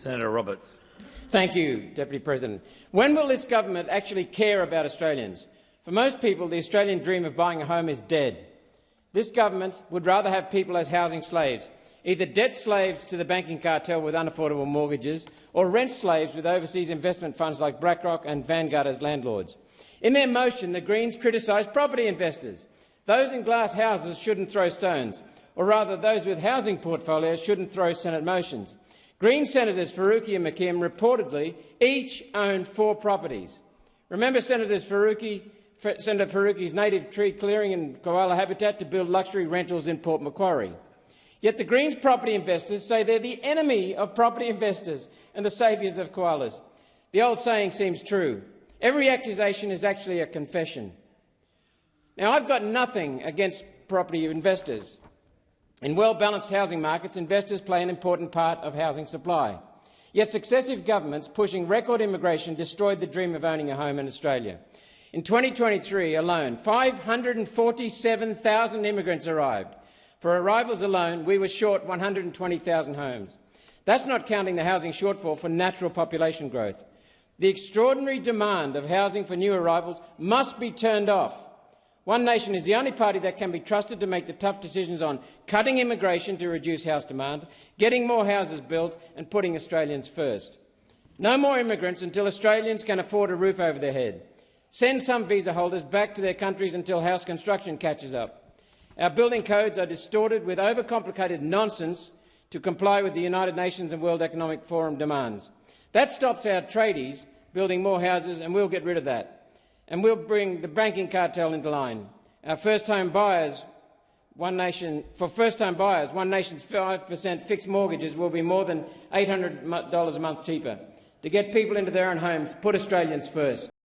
Senator Roberts. Thank you, Deputy President. When will this government actually care about Australians? For most people, the Australian dream of buying a home is dead. This government would rather have people as housing slaves, either debt slaves to the banking cartel with unaffordable mortgages or rent slaves with overseas investment funds like BlackRock and Vanguard as landlords. In their motion, the Greens criticise property investors. Those in glass houses shouldn't throw stones, or rather those with housing portfolios shouldn't throw Senate motions. Green Senators Faruqi and McKim reportedly each owned 4 properties. Remember Senator Faruqi's native tree clearing and koala habitat to build luxury rentals in Port Macquarie. Yet the Greens property investors say they're the enemy of property investors and the saviours of koalas. The old saying seems true. Every accusation is actually a confession. Now, I've got nothing against property investors. In well-balanced housing markets, investors play an important part of housing supply. Yet successive governments pushing record immigration destroyed the dream of owning a home in Australia. In 2023 alone, 547,000 immigrants arrived. For arrivals alone, we were short 120,000 homes. That's not counting the housing shortfall for natural population growth. The extraordinary demand of housing for new arrivals must be turned off. One Nation is the only party that can be trusted to make the tough decisions on cutting immigration to reduce house demand, getting more houses built and putting Australians first. No more immigrants until Australians can afford a roof over their head. Send some visa holders back to their countries until house construction catches up. Our building codes are distorted with overcomplicated nonsense to comply with the United Nations and World Economic Forum demands. That stops our tradies building more houses, and we'll get rid of that. And we'll bring the banking cartel into line. For first-time buyers, One Nation's 5% fixed mortgages will be more than $800 a month cheaper. To get people into their own homes, put Australians first.